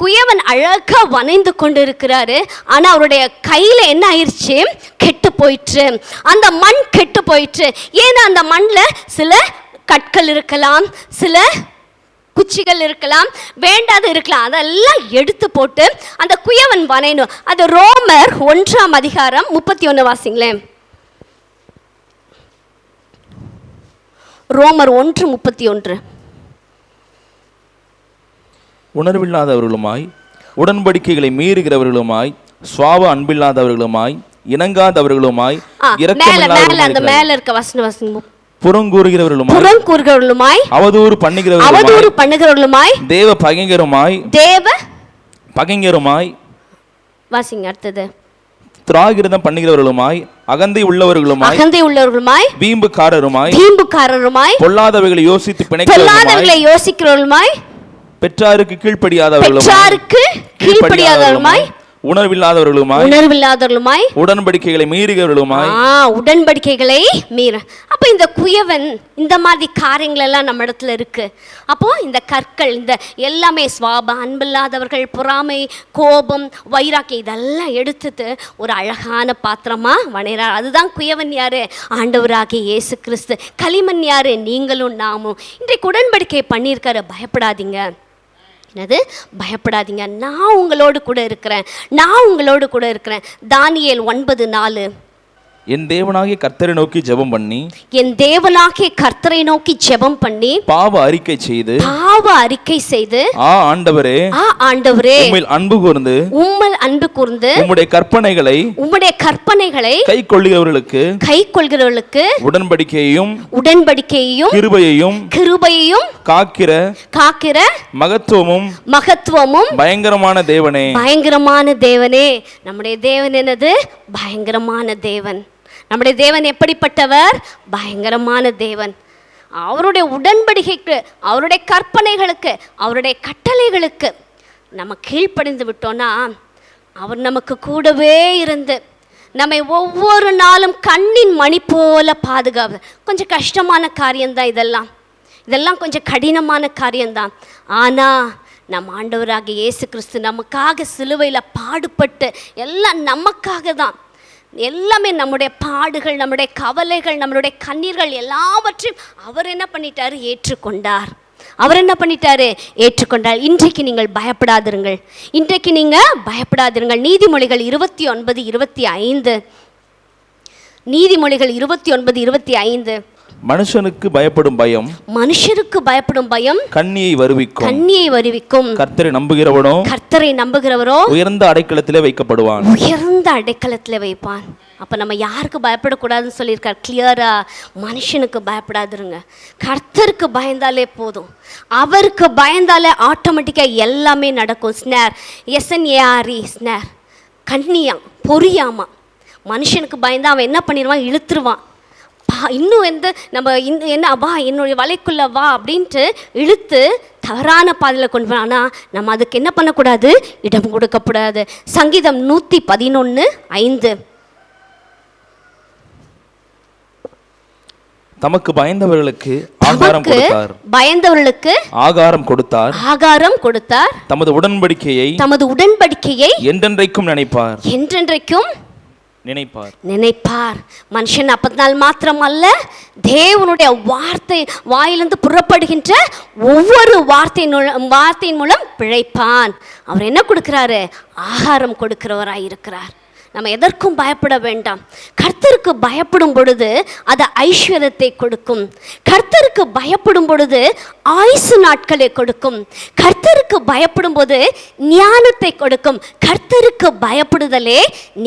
குயவன் அழகா வணைந்து கொண்டு இருக்கிறாரு. ஆனா அவருடைய கையில என்ன ஆயிடுச்சு? கெட்டு போயிற்று. அந்த மண் கெட்டு போயிற்று. ஏன்னா அந்த மண்ணில் சில கற்கள் இருக்கலாம், சில குச்சிகள் இருக்கலாம், வேண்டாத இருக்கலாம். அதெல்லாம் எடுத்து போட்டு அந்த குயவன் வரையணும். அது ரோமர் 1:31 வாசிங்களேன். ரோமர் 1:31. உணர்வில்லாதவர்களுமாய், உடன்படிக்கைகளை மீறுகிறவர்களுமாய், சுவாப அன்பில்லாதவர்களுமாய், இணங்காதவர்களுமாய், அந்த மேல இருக்க வசனம் புறங்கூறுகிறவர்களுமாய், அவதூறு பண்ணுகிறவர்களுமாய், தேவ பகைஞருமாய் வாசிங்க. அடுத்தது திராகிருதம் பண்ணுகிறவர்களுமாய், அகந்தை உள்ளவர்களுமாய், வீம்புக்காரருமாய், பொல்லாதவைகளை யோசித்து யோசிக்கிறவர்களுமாய், பெற்றாருக்கு கீழ்ப்படியாதவர்களுமாய், உணர்வில்லாதவர்களுமாய், உடன்படிக்கைகளை மீற. அப்ப இந்த குயவன் இந்த மாதிரி காரியங்கள் எல்லாம் நம்ம இடத்துல இருக்கு. அப்போ இந்த கற்கள், இந்த எல்லாமே சுவாப அன்பில்லாதவர்கள், பொறாமை, கோபம், வைராக்கியம், இதெல்லாம் எடுத்துட்டு ஒரு அழகான பாத்திரமா வணைறார். அதுதான் குயவன் யாரு? ஆண்டவராகிய இயேசு கிறிஸ்து. களிமண் யாரு? நீங்களும் நாமும். இன்றைக்கு உடன்படிக்கை பண்ணியிருக்காரு. பயப்படாதீங்க. என்னது? பயப்படாதீங்க, நான் உங்களோடு கூட இருக்கிறேன், நான் உங்களோடு கூட இருக்கிறேன். தானியேல் 9:4. என் தேவனாகிய கர்த்தரை நோக்கி ஜெபம் பண்ணி என் தேவனாகிய கர்த்தரை நோக்கி ஜெபம் பண்ணி பாவ அறிக்கை செய்து ஆண்டவரே உம்மில் அன்பு கூர்ந்து உம்முடைய கற்பனைகளை கைக்கொள்கிறவர்களுக்கு உடன்படிக்கையையும் கிருபையையும் காக்கிற மகத்துவமும் பயங்கரமான தேவனே. நம்முடைய தேவன் என்னது? பயங்கரமான தேவன். நம்முடைய தேவன் எப்படிப்பட்டவர்? பயங்கரமான தேவன். அவருடைய உடன்படிக்கைக்கு, அவருடைய கற்பனைகளுக்கு, அவருடைய கட்டளைகளுக்கு நம்ம கீழ்ப்படிந்து விட்டோம்னா அவர் நமக்கு கூடவே இருந்து நம்மை ஒவ்வொரு நாளும் கண்ணின் மணி போல பாதுகாப்பு. கொஞ்சம் கஷ்டமான காரியம்தான் இதெல்லாம் கொஞ்சம் கடினமான காரியம்தான். ஆனால் நம் ஆண்டவராகிய இயேசு கிறிஸ்து நமக்காக சிலுவையில் பாடுபட்டு எல்லாம் நமக்காக தான். எல்லாமே நம்முடைய பாடுகள், நம்முடைய கவலைகள், நம்மளுடைய கண்ணீர்கள் எல்லாவற்றையும் அவர் என்ன பண்ணிட்டாரு? ஏற்றுக்கொண்டார். இன்றைக்கு நீங்கள் பயப்படாதிருங்கள். நீதிமொழிகள் 29:25 மனுஷருக்கு பயப்படும் பயம் கண்ணியை வருவிக்கும். கர்த்தரை நம்புகிறவரோ உயர்ந்த அடைக்கலத்திலே வைப்பான். அப்ப நம்ம யாருக்கு பயப்படக்கூடாதுன்னு சொல்லியிருக்கார் கிளியரா? மனுஷனுக்கு பயப்படாதுருங்க. கர்த்தருக்கு பயந்தாலே போதும். அவருக்கு பயந்தாலே ஆட்டோமேட்டிக்கா எல்லாமே நடக்கும். ஸ்னேர் கண்ணியா பொரியாமா. மனுஷனுக்கு பயந்தா அவன் என்ன பண்ணிடுவான்? இழுத்துருவான். இன்னும் என்னுடைய வலைக்குள்ள வா அப்படின்ட்டு இழுத்து தவறான பாதையில் கொண்டு போனா நம்ம அதுக்கு என்ன பண்ணக்கூடாது? இடம் கொடுக்கக்கூடாது. சங்கீதம் 111:5 தமக்கு பயந்தவர்களுக்கு ஆகாரம் கொடுத்தார். தமது உடன்படிக்கையை என்றென்றைக்கும் நினைப்பார். மனுஷன் 40 நாள் மாத்திரம் அல்ல, தேவனுடைய வார்த்தை வாயிலிருந்து புறப்படுகின்ற ஒவ்வொரு வார்த்தையின் மூலம் பிழைப்பான். அவர் என்ன கொடுக்கிறாரு? ஆகாரம் கொடுக்கிறவராய் இருக்கிறார். நம்ம எதற்கும் பயப்பட வேண்டாம். கர்த்தருக்கு பயப்படும் பொழுது அது ஐஸ்வர்யத்தை கொடுக்கும். கர்த்தருக்கு பயப்படும் பொழுது ஆயுசு நாட்களை கொடுக்கும். கர்த்தருக்கு பயப்படும் போது ஞானத்தை கொடுக்கும். கர்த்தருக்கு பயப்படுதலே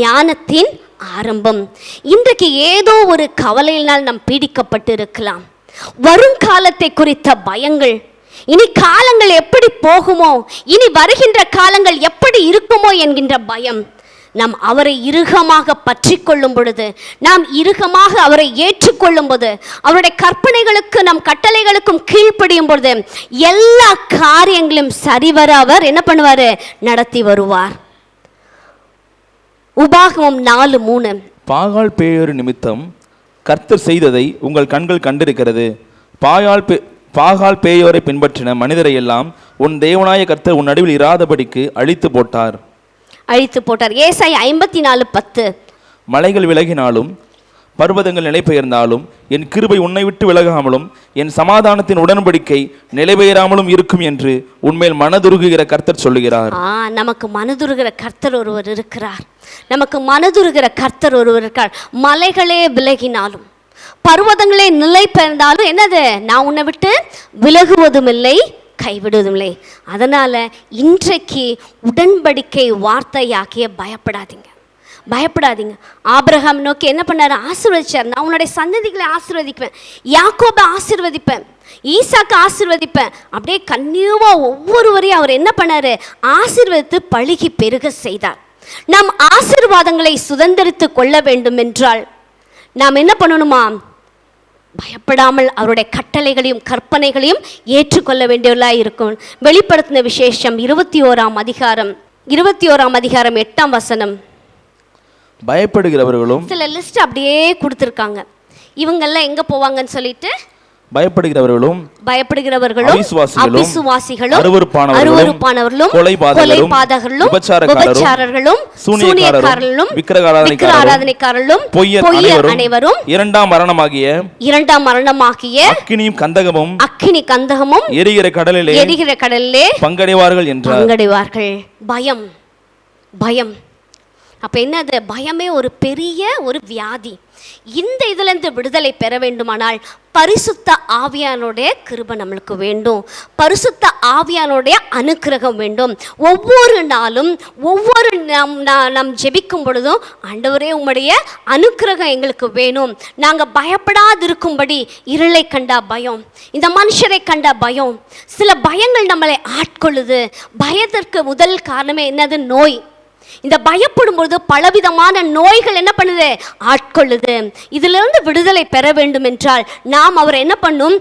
ஞானத்தின் ஆரம்பம். இன்றைக்கு ஏதோ ஒரு கவலையினால் நாம் பீடிக்கப்பட்டு இருக்கலாம். வருங்காலத்தை குறித்த பயங்கள், இனி காலங்கள் எப்படி போகுமோ, இனி வருகின்ற காலங்கள் எப்படி இருக்குமோ என்கின்ற பயம். நாம் அவரை இறுகமாக பற்றி கொள்ளும் பொழுது, நாம் இறுகமாக அவரை ஏற்றுக்கொள்ளும் போது, அவருடைய கற்பனைகளுக்கு நம் கட்டளைகளுக்கும் கீழ்ப்படியும் பொழுது எல்லா காரியங்களும் சரிவர அவர் என்ன பண்ணுவார்? நடத்தி வருவார். உபாகமம் 4:3 பாகால் பேயோர் நிமித்தம் கர்த்தர் செய்ததை உங்கள் கண்கள் கண்டிருக்கிறது. பாகால் பேயோரை பின்பற்றின மனிதரை எல்லாம் உன் தேவனாய கர்த்தர் உன் நடுவில் இராதபடிக்கு அழித்து போட்டார். ஏசாயா 54:10 மலைகள் விலகினாலும் பர்வதங்கள் நிலைபெயர்ந்தாலும் என் கிருபை உன்னை விட்டு விலகாமலும் என் சமாதானத்தின் உடன்படிக்கை நிலைபெயராமலும் இருக்கும் என்று உன்மேல் மனதுருகுகிற கர்த்தர் சொல்லுகிறார். நமக்கு மனதுருகிற கர்த்தர் ஒருவர் இருக்கிறார். மலைகளே விலகினாலும் பர்வதங்களே நிலை பெயர்ந்தாலும் என்னது? நான் உன்னை விட்டு விலகுவதும் இல்லை, கைவிடுவதில்லை. அதனால இன்றைக்கு உடன்படிக்கை வார்த்தையாக்கிய பயப்படாதீங்க. ஆபிரகாம் நோக்கி என்ன பண்ணாரு? ஆசீர்வதிச்சார். நான் உன்னுடைய சந்ததிகளை ஆசீர்வதிப்பேன், யாக்கோபை ஆசீர்வதிப்பேன், ஈசாக்கு ஆசீர்வதிப்பேன். அப்படியே கன்னியூவா ஒவ்வொருவரையும் அவர் என்ன பண்ணாரு? ஆசீர்வதித்து பழுகி பெருக செய்தார். நாம் ஆசீர்வாதங்களை சுதந்திரித்து கொள்ள வேண்டும் என்றால் நாம் என்ன பண்ணணுமா? பயப்படாமல் அவருடைய கட்டளைகளையும் கற்பனைகளையும் ஏற்றுக்கொள்ள வேண்டியவர்களாக இருக்கும். வெளிப்படுத்தின விசேஷம் 21ஆம் அதிகாரம் 8ஆம் வசனம். பயப்படுகிறவர்களும் சில லிஸ்ட் அப்படியே கொடுத்துருக்காங்க. இவங்கெல்லாம் எங்க போவாங்கன்னு சொல்லிட்டு, பயப்படுகிறவர்களும் அவிசுவாசிகளும் அருவருப்பானவர்களும் கொலைபாதகர்களும் விபச்சாரர்களும் சூனியக்காரர்களும் விக்கிரகாராதனைக்காரர்களும் பொய்யர் அனைவரும் இரண்டாம் மரணமாகிய அக்கினி கந்தகமும் எரிகிற கடலிலே பங்கடைவார்கள் என்றார். பயம் அப்போ என்னது, பயமே ஒரு பெரிய ஒரு வியாதி. இந்த இதுலேருந்து விடுதலை பெற வேண்டுமானால் பரிசுத்த ஆவியானுடைய கிருபை நம்மளுக்கு வேண்டும், பரிசுத்த ஆவியானுடைய அனுக்கிரகம் வேண்டும். ஒவ்வொரு நாளும் ஒவ்வொரு நம் ஜெபிக்கும் பொழுதும் ஆண்டவரே உம்முடைய அனுக்கிரகம் எங்களுக்கு வேணும். நாங்கள் பயப்படாதிருக்கும்படி இருளை கண்டா பயம், இந்த மனுஷரை கண்டா பயம், சில பயங்கள் நம்மளை ஆட்கொள்ளுது. பயத்திற்கு முதல் காரணமே என்னது, நோய். இந்த பயப்படும் பொழுது பலவிதமான நோய்கள் என்ன பண்ணுது, ஆட்கொள்ளுது. இதிலிருந்து விடுதலை பெற வேண்டும் என்றால் நாம் அவரை என்ன பண்ணும்,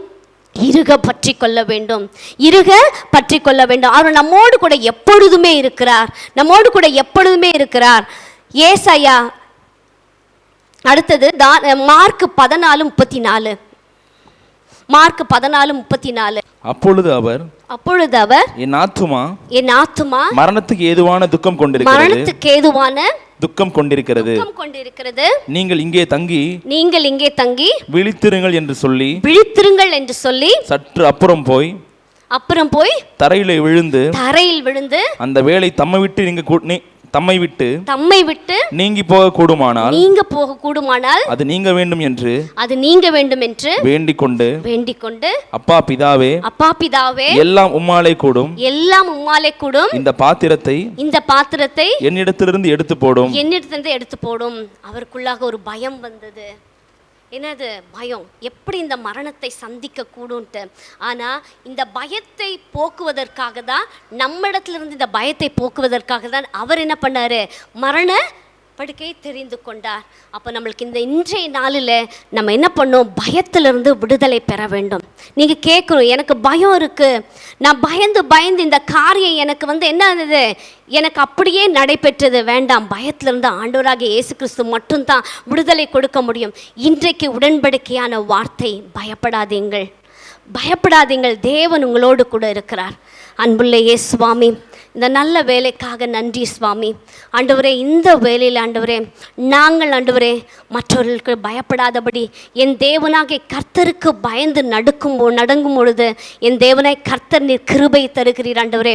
இறுக பற்றி கொள்ள வேண்டும், இறுக பற்றி கொள்ள வேண்டும். அவர் நம்மோடு கூட எப்பொழுதுமே இருக்கிறார், நம்மோடு கூட எப்பொழுதுமே இருக்கிறார். ஏசாயா அடுத்தது மார்க் 14:34, மார்க் 14:34. அப்பொழுது அவர் என் ஆத்துமா மரணத்துக்கு ஏதுவான துக்கம் கொண்டிருக்கிறது, நீங்கள் இங்கே தங்கி விழித்திருங்கள் என்று சொல்லி சற்று அப்புறம் போய் தரையில் விழுந்து அந்த வேளை தம்மை விட்டு நீங்கி போக கூடுமானால் அது நீங்க வேண்டும் என்று வேண்டிக் கொண்டு அப்பா பிதாவே எல்லாம் உம்மாலே கூடும் இந்த பாத்திரத்தை என்னிடத்திலிருந்து எடுத்து போடும். அவருக்குள்ளாக ஒரு பயம் வந்தது. என்னது பயம், எப்படி இந்த மரணத்தை சந்திக்க கூடும்ட்டு. ஆனால் இந்த பயத்தை போக்குவதற்காக தான், நம்மிடத்திலிருந்து இந்த பயத்தை போக்குவதற்காக தான் அவர் என்ன பண்ணார், மரண படுக்கையை தெரிந்து கொண்டார். அப்போ நம்மளுக்கு இந்த இன்றைய நாளில் நம்ம என்ன பண்ணோம், பயத்திலிருந்து விடுதலை பெற வேண்டும். நீங்கள் கேட்குறோம், எனக்கு பயம் இருக்குது, நான் பயந்து இந்த காரியம் எனக்கு என்ன ஆனது, எனக்கு அப்படியே நடைபெற்றது. வேண்டாம், பயத்திலிருந்து ஆண்டவராகிய இயேசு கிறிஸ்து மட்டும்தான் விடுதலை கொடுக்க முடியும். இன்றைக்கு உடன்படிக்கையான வார்த்தை, பயப்படாதீங்கள், தேவன் உங்களோடு கூட இருக்கிறார். அன்புள்ள இயேசு சுவாமி, இந்த நல்ல வேலைக்காக நன்றி சுவாமி. ஆண்டவரே, இந்த வேலையில் ஆண்டவரே நாங்கள் ஆண்டவரே மற்றவர்களுக்கு பயப்படாதபடி என் தேவனாகிய கர்த்தருக்கு பயந்து நடங்கும் பொழுது என் தேவனாய் கர்த்தர் நீர் கிருபை தருகிறீர் ஆண்டவரே,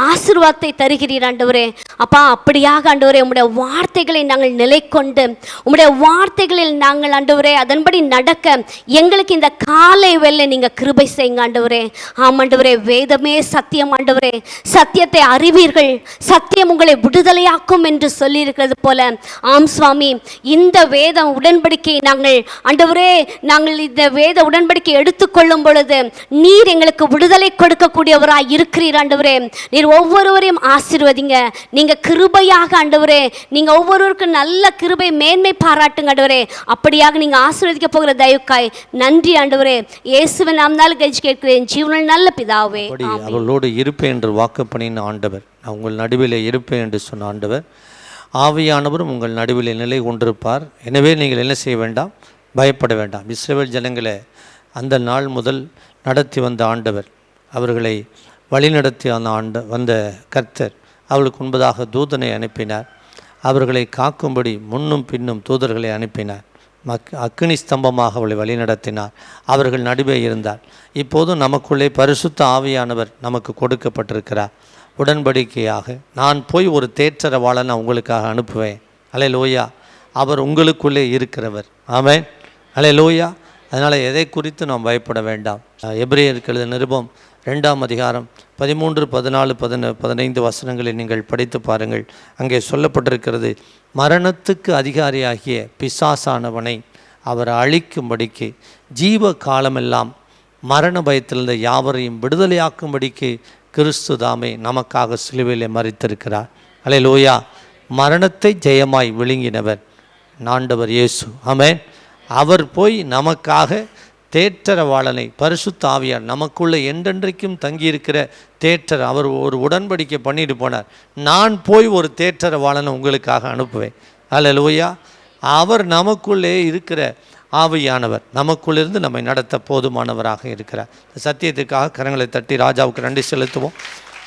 ஆசீர்வாதத்தை தருகிறீர் ஆண்டவரே. அப்பா, அப்படியாக ஆண்டவரே உம்முடைய வார்த்தைகளை நாங்கள் நிலை கொண்டு உம்முடைய வார்த்தைகளில் நாங்கள் ஆண்டவரே அதன்படி நடக்க எங்களுக்கு இந்த காலை வேளை நீங்கள் கிருபை செய்யுங்க ஆண்டவரே. ஆமாண்டவரே, வேதமே சத்தியம் ஆண்டவரே, சத்தியத்தை அறிவீர்கள், சத்தியம் உங்களை விடுதலையாக்கும் என்று சொல்லி இருக்கிறது போல, ஆம் சுவாமி, இந்த வேத உடன்படிக்கையை நாங்கள் இந்த வேத உடன்படிக்கை எடுத்துக்கொள்ளும் பொழுது நீர் எங்களுக்கு விடுதலை கொடுக்கக்கூடியவராய் இருக்கிறீர் ஆண்டவரே. நீர் ஒவ்வொருவரையும் ஆசீர்வதிங்க, நீங்க கிருபையாக ஆண்டவரே, நீங்க ஒவ்வொருவருக்கும் நல்ல கிருபை மேன்மை பாராட்டுங்க ஆண்டவரே. அப்படியாக நீங்க ஆசீர்வதிக்க போகிற தயவுக்காய் நன்றி ஆண்டவரே. இயேசுவின் நாமத்தால் கெஞ்சி கேட்கிறேன், ஜீவனில் நல்ல பிதாவே. அவர்களோடு இருப்பேன் என்று வாக்கு பண்ணின ஆண்டவர், நான் உங்கள் நடுவில் இருப்பேன் என்று சொன்ன ஆண்டவர், ஆவியானவரும் உங்கள் நடுவில் நிலை கொண்டிருப்பார். எனவே நீங்கள் என்ன செய்ய வேண்டாம், பயப்பட வேண்டாம். இஸ்ரவேல் ஜனங்களை அந்த நாள் முதல் நடத்தி வந்த ஆண்டவர், அவர்களை வழிநடத்தி வந்த கர்த்தர் அவர்களுக்கு முன்பதாக தூதனை அனுப்பினார். அவர்களை காக்கும்படி முன்னும் பின்னும் தூதர்களை அனுப்பினார். அக்கினி ஸ்தம்பமாக அவளை வழிநடத்தினார். அவர்கள் நடுவே இருந்தார். இப்போதும் நமக்குள்ளே பரிசுத்த ஆவியானவர் நமக்கு கொடுக்கப்பட்டிருக்கிறார். உடன்படிக்கையாக நான் போய் ஒரு தேற்றரவாளனை உங்களுக்காக அனுப்புவேன். அல்லேலூயா. அவர் உங்களுக்குள்ளே இருக்கிறவர். ஆமென். அல்லேலூயா. அதனால் எதை குறித்து நாம் பயப்பட வேண்டாம். எபிரேயருக்கு எழுதின நிருபம் 2ஆம் அதிகாரம் 13, 14, 15 வசனங்களை நீங்கள் படித்து பாருங்கள். அங்கே சொல்லப்பட்டிருக்கிறது, மரணத்துக்கு அதிகாரியாகிய பிசாசானவனை அவர் அழிக்கும்படிக்கு ஜீவ காலமெல்லாம் மரண பயத்திலிருந்த யாவரையும் விடுதலையாக்கும்படிக்கு கிறிஸ்து தாமே நமக்காக சிலுவையிலே மரித்திருக்கிறார். அல்லேலூயா. மரணத்தை ஜெயமாய் விழுங்கினவர் ஆண்டவர் இயேசு. ஆமென். அவர் போய் நமக்காக தேற்றரவாளனை, பரிசுத்த ஆவியார் நமக்குள்ளே என்றென்றைக்கும் தங்கியிருக்கிற தேற்றர், அவர் ஒரு உடன்படிக்கை பண்ணிட்டு போனார். நான் போய் ஒரு தேற்றரவாளனை உங்களுக்காக அனுப்புவேன். அல்லேலூயா. அவர் நமக்குள்ளே இருக்கிற ஆவியானவர் நமக்குள்ளிருந்து நம்மை நடத்த போதுமானவராக இருக்கிறார். சத்தியத்திற்காக கரங்களை தட்டி ராஜாவுக்கு நன்றி செலுத்துவோம்.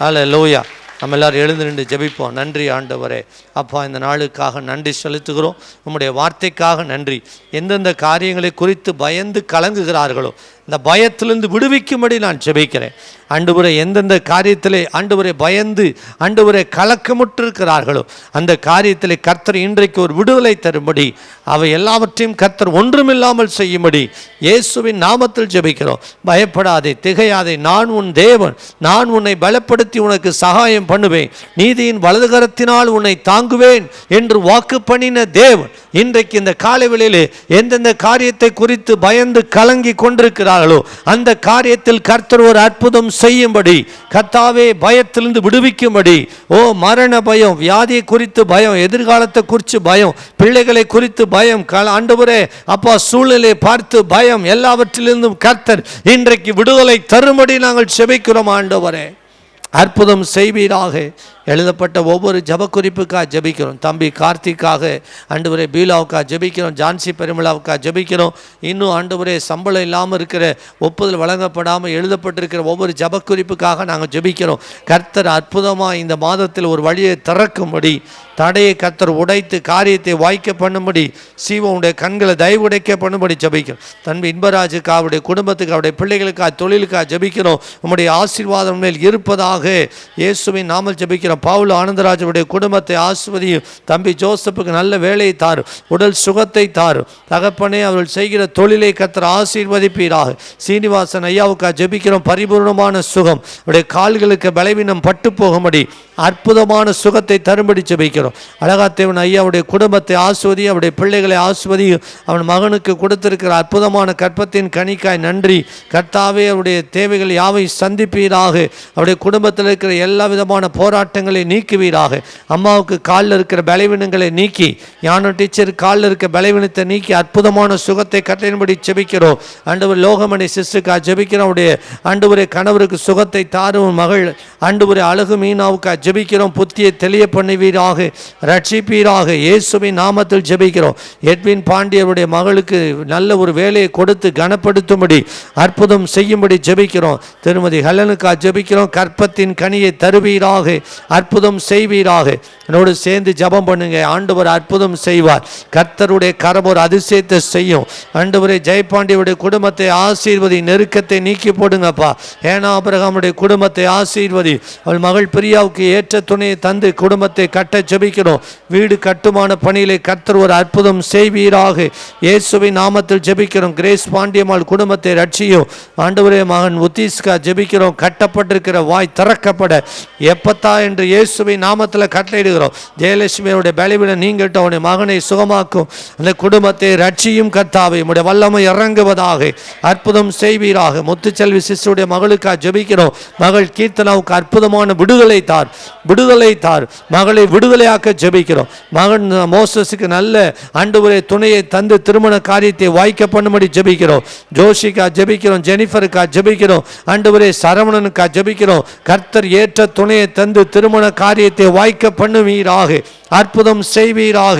அல்லேலூயா. நம்ம எல்லோரும் எழுந்து நின்று ஜெபிப்போம். நன்றி ஆண்டவரே, அப்பா, இந்த நாளுக்காக நன்றி செலுத்துகிறோம். உம்முடைய வார்த்தைக்காக நன்றி. எந்தெந்த காரியங்களை குறித்து பயந்து கலங்குகிறார்களோ இந்த பயத்திலிருந்து விடுவிக்கும்படி நான் ஜெபிக்கிறேன். ஆண்டவரே, எந்தெந்த காரியத்திலே ஆண்டவரே பயந்து ஆண்டவரே கலக்கமுற்றிருக்கிறார்களோ அந்த காரியத்திலே கர்த்தர் இன்றைக்கு ஒரு விடுதலை தரும்படி, அவை எல்லாவற்றையும் கர்த்தர் ஒன்றுமில்லாமல் செய்யும்படி இயேசுவின் நாமத்தில் ஜெபிக்கிறோம். பயப்படாதே, திகையாதே, நான் உன் தேவன், நான் உன்னை பலப்படுத்தி உனக்கு சகாயம் பண்ணுவேன், நீதியின் வலதுகரத்தினால் உன்னை தாங்குவேன் என்று வாக்கு பண்ணின தேவன் இன்றைக்கு இந்த காலைவெளியிலே எந்தெந்த காரியத்தை குறித்து பயந்து கலங்கி கொண்டிருக்கிறார்களோ அந்த காரியத்தில் கர்த்தர் ஒரு அற்புதம் செய்யும்படி, கர்த்தாவே பயத்திலிருந்து விடுவிக்கும்படி, ஓ மரண பயம், வியாதியை குறித்து பயம், எதிர்காலத்தை குறித்து பயம், பிள்ளைகளை குறித்து பயம், ஆண்டவரே அப்பா சூழ்நிலையை பார்த்து பயம், எல்லாவற்றிலிருந்தும் கர்த்தர் இன்றைக்கு விடுதலை தரும்படி நாங்கள் செபிக்கிறோம். ஆண்டவரே அற்புதம் செய்வீராக. எழுதப்பட்ட ஒவ்வொரு ஜப குறிப்புக்காக ஜெபிக்கிறோம். தம்பி கார்த்திக்காக ஆண்டவரே, பீலாவுக்காக ஜெபிக்கிறோம், ஜான்சி பெருமிளாவுக்காக ஜெபிக்கிறோம். இன்னும் ஆண்டவரே சம்பளம் இல்லாமல் இருக்கிற, ஒப்புதல் வழங்கப்படாமல் எழுதப்பட்டிருக்கிற ஒவ்வொரு ஜப குறிப்புக்காக நாங்கள் ஜெபிக்கிறோம். கர்த்தர் அற்புதமாக இந்த மாதத்தில் ஒரு வழியை திறக்கும்படி, தடையை கர்த்தர் உடைத்து காரியத்தை வாய்க்க பண்ணும்படி, சீவனுடைய கண்களை தயவு உடைக்க பண்ணும்படி ஜெபிக்கிறோம். தம்பி இன்பராஜுக்கு, அவருடைய குடும்பத்துக்கு, அவருடைய பிள்ளைகளுக்காக, தொழிலுக்காக ஜெபிக்கிறோம். உம்முடைய ஆசீர்வாதம் மேல் இருப்பதாக இயேசுவின் நாமத்தில் ஜெபிக்கிறோம். பவுல் ஆனந்தராஜுடைய குடும்பத்தை ஆசீர்வதியும். தம்பி ஜோசப்புக்கு நல்ல வேலையை தாரும், உடல் சுகத்தை தாரும். தகப்பனே, அவர்கள் செய்கிற தொழிலை கர்த்தர் ஆசீர்வதிப்பீராக. சீனிவாசன் ஐயாவுக்காக ஜெபிக்கிறோம். பரிபூர்ணமான சுகம், அவருடைய கால்களுக்கு பலவீனம் பட்டு போகும்படி அற்புதமான சுகத்தை தரும்படி ஜெபிக்கிறோம். அழகாத்தேவன் ஐயாவுடைய குடும்பத்தை ஆசீர்வதி, அவருடைய பிள்ளைகளை ஆசீர்வதி. அவன் மகனுக்கு கொடுத்திருக்கிற அற்புதமான கற்பத்தின் கனிக்காய் நன்றி. கர்த்தாவே, அவருடைய தேவைகள் யாவை சந்திப்பீராக. அவருடைய குடும்பத்தில் இருக்கிற எல்லா விதமான போராட்டங்களை நீக்குவீராக. அம்மாவுக்கு காலில் இருக்கிற பலவீனங்களை நீக்கி, ஞான டீச்சர் காலில் இருக்கிற பலவீனத்தை நீக்கி அற்புதமான சுகத்தை கட்டளையின்படி ஜெபிக்கிறோம். ஆண்டவர் லோகமணி சிஸ்டருக்காக ஜெபிக்கிறோம். அவருடைய ஆண்டவரே கணவருக்கு சுகத்தை தாரும். மகள் ஆண்டவரே அழகு மீனாவுக்காக ஜெபிக்கிறோம். புத்தியை தெளிய பண்ணுவீராக, ரட்சிப்பீராக. இயேசுவின் நாமத்தில் ஜெபிக்கிறோம். எட்வின் பாண்டியருடைய மகளுக்கு நல்ல ஒரு வேலையை கொடுத்து கனப்படுத்தும்படி, அற்புதம் செய்யும்படி ஜெபிக்கிறோம். திருமதி ஹெலனுக்காக ஜெபிக்கிறோம். கற்பத்தின் கனியை தருவீராக, அற்புதம் செய்வீராக. என்னோடு சேர்ந்து ஜபம் பண்ணுங்க. ஆண்டவர் அற்புதம் செய்வார். கர்த்தருடைய கரம் ஒரு அதிசயத்தை செய்யும். ஆண்டவரே ஜெயபாண்டியுடைய குடும்பத்தை ஆசீர்வதி, நெருக்கத்தை நீக்கி போடுங்கப்பா. ஏனா ஆபிரகாமுடைய குடும்பத்தை ஆசீர்வதி. அவள் மகள் பிரியாவுக்கு ஏற்ற துணையை தந்து குடும்பத்தை கட்ட ஜெபிக்கிறோம். வீடு கட்டுமான பணியிலே கர்த்தர் ஒரு அற்புதம் செய்வீராக. இயேசுவின் நாமத்தில் ஜெபிக்கிறோம். கிரேஸ் பாண்டியம்மாள் குடும்பத்தை ரட்சியும். ஆண்டவரே மகன் உத்தீஸ்கா ஜெபிக்கிறோம். கட்டப்பட்டிருக்கிற வாய் திறக்கப்பட எப்பத்தா என்று இயேசுவின் நாமத்தில் கட்டளையிடுகிறோம். ஜெயலட்சுமியோடைய பலவீனம் நீங்கட்டும். அவனுடைய மகனை சுகமாக்கும். அந்த குடும்பத்தை ரட்சியும் கர்த்தாவே. உம்முடைய வல்லமை இறங்குவதாக. அற்புதம் செய்வீராக. முத்துச்செல்வி சிஸ்டருடைய மகளுக்காக ஜெபிக்கிறோம். மகள் கீர்த்தனாவுக்கு அற்புதமான விடுதலை தார், விடுதலை தார். மகளை விடுதலையாக்க ஜெபிக்கிறோம். மகன் மோசஸுக்கு நல்ல ஆண்டவரே துணையை தந்து திருமண காரியத்தை வாய்க்க பண்ணும்படி ஜெபிக்கிறோம். ஜோஷிக்கா ஜெபிக்கிறோம். ஜெனிஃபருக்கா ஜெபிக்கிறோம். ஆண்டவரே சரவணனுக்கா ஜெபிக்கிறோம். கர்த்தர் ஏற்ற துணையை தந்து திருமண காரியத்தை வாய்க்க பண்ணுவீராக, அற்புதம் செய்வீராக.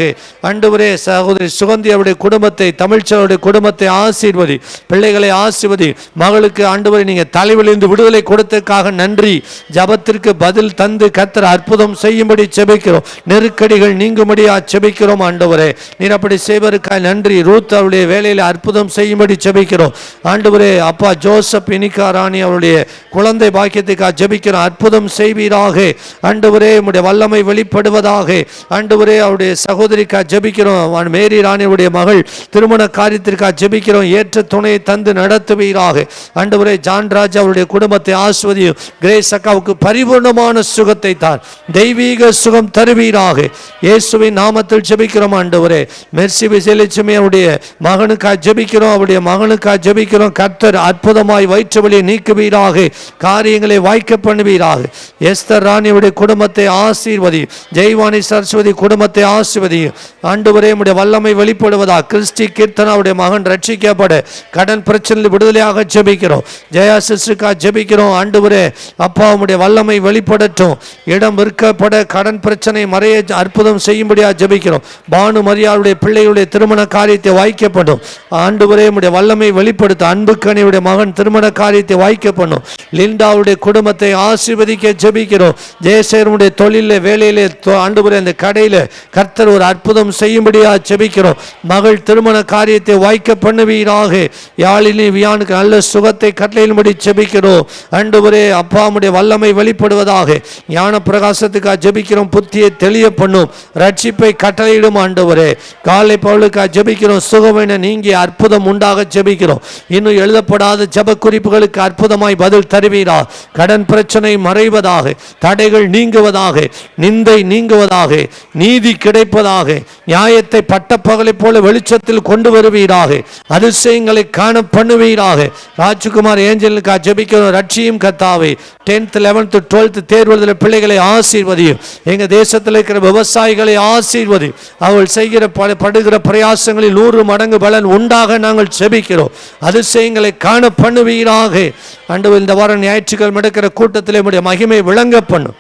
ஆண்டவரே சகோதரி சுகந்தி அவருடைய குடும்பத்தை, தமிழ்ச்சனுடைய குடும்பத்தை ஆசீர்வதி. பிள்ளைகளை ஆசீர்வதி. மகளுக்கு ஆண்டவரே நீங்க தலைவிலிருந்து விடுதலை கொடுத்ததுக்காக நன்றி. ஜபத்திற்கு பதில் தந்து கர்த்தர் அற்புதம் செய்யும்படி ஜெபிக்கிறோம். நெருக்கடிகள் நீங்கும்படியா ஜெபிக்கிறோம். ஆண்டவரே நீர் அப்படி செய்வதற்காக நன்றி. ரூத் அவருடைய வேலையில் அற்புதம் செய்யும்படி ஜெபிக்கிறோம். ஆண்டவரே அப்பா ஜோசப் இனிகா ராணி அவருடைய குழந்தை பாக்கியத்துக்காக ஜெபிக்கிறோம். அற்புதம் செய்வீராக. ஆண்டவரே உம்முடைய வல்லமை வெளிப்படுவதாக. ஆண்டவரே அவருடைய சகோதரிக்காக ஜெபிக்கிறோம். மேரி ராணியுடைய மகள் திருமண காரியத்திற்காக ஜெபிக்கிறோம். ஏற்ற துணையை தந்து நடத்துவீராக. ஆண்டவரே ஜான் ராஜா அவருடைய குடும்பத்தை ஆஸ்வதியும். கிரேஸ் அக்காவுக்கு பரிபூர்ணமான சுகத்தை தார், தெய்வீக சுகம் தருவீராக. இயேசுவின் நாமத்தில் ஜெபிக்கிறோம். ஆண்டவரே மெர்சி விஜயலட்சுமி அவருடைய மகனுக்காக ஜெபிக்கிறோம். அவருடைய மகனுக்காக ஜெபிக்கிறோம். கர்த்தர் அற்புதமாய் வயிற்று வலியை நீக்குவீராக, காரியங்களை வாய்க்க பண்ணுவீராக. எஸ்தர் ராணியுடைய குடும்பத்தை ஆசீர்வதி. ஜெய்வானி சரஸ்வதி குடும்பத்தை ஆசீர்வதி. ஆண்டவரே உம்முடைய வல்லமை வெளிப்படுவதா. கிறிஸ்டி கீர்த்தனாவுடைய மகன் ரட்சிக்கப்பட கடன் பிரச்சனையில் விடுதலையாக ஜெபிக்கிறோம். ஜெயா சிஸ்டருக்கா ஜெபிக்கிறோம். ஆண்டவரே அப்பா உம்முடைய வல்லமை வெளிப்படட்டும். இடம் விற்கப்பட கடன் பிரச்சனை மறைய அற்புதம் செய்யும்படியா ஜெபிக்கிறோம். பானு மரியாளுடைய பிள்ளைகளுடைய திருமண காரியத்தை வாய்க்கப்படும். ஆண்டவரே உம்முடைய வல்லமை வெளிப்படுத்த. அன்புக்கணியுடைய மகன் திருமண காரியத்தை வாய்க்கப்படும். லிண்டாவுடைய குடும்பத்தை ஆசீர்வதிக்க ஜெபிக்கிறோம். ஜெய செய்கிறவனுடைய தொழிலில் வேலையிலே ஆண்டவரே அந்த கடையில் கர்த்தர் ஒரு அற்புதம் செய்யும்படியாக ஜெபிக்கிறோம். மகள் திருமண காரியத்தை வாய்க்க பண்ணுவீராக. யாழினி வியானுக்கு நல்ல சுகத்தை கட்டளையின்படி ஜெபிக்கிறோம். ஆண்டவரே அப்பாவுடைய வல்லமை வெளிப்படுவதாக. ஞான பிரகாசத்துக்காக ஜெபிக்கிறோம். புத்தியை தெளிய பண்ணும். ரட்சிப்பை கட்டளையிடும் ஆண்டவரே. காலை பவுலுக்காக ஜெபிக்கிறோம். சுகமென நீங்கி அற்புதம் உண்டாக ஜெபிக்கிறோம். இன்னும் எழுதப்படாத ஜெப குறிப்புகளுக்கு அற்புதமாய் பதில் தருவீரா. கடன் பிரச்சனை மறைவதாக, தடைகள் நீங்குவதாக, நிந்தை நீங்குவதாக, நீதி கிடைப்பதாக, நியாயத்தை பட்டப்பகலை போல வெளிச்சத்தில் கொண்டு வருவீராக. அதிசயங்களை காண பண்ணுவீராக. ராஜ்குமார் ஏஞ்சலுக்கு ஜெபிக்கிறோம். ரட்சியும் கர்த்தாவே. 10th 11th 12th தேர்வுகளில் பிள்ளைகளை ஆசீர்வதியும். எங்க தேசத்தில் இருக்கிற விவசாயிகளை ஆசீர்வதி. அவள் செய்கிற படுகிற பிரயாசங்களில் 100 மடங்கு பலன் உண்டாக நாங்கள் ஜெபிக்கிறோம். அதிசயங்களை காண பண்ணுவீராக. ஆண்டவர் இந்த வாரம் ஞாயிற்றுக்கிழமை நடக்கிற கூட்டத்திலே உம்முடைய மகிமை விளங்க பண்ணும்.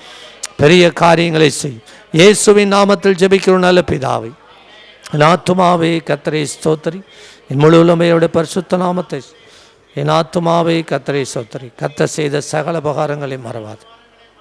பெரிய காரியங்களை செய். இயேசுவின் நாமத்தில் ஜெபிக்கிறோம் நல்ல பிதாவே. என் ஆத்துமாவே கர்த்தரை ஸ்தோத்திரி. என் முழு உலமையோட பரிசுத்த நாமத்தை என் ஆத்துமாவே கர்த்தரை ஸ்தோத்திரி. கர்த்தர் செய்த சகல உபகாரங்களை மறவாது.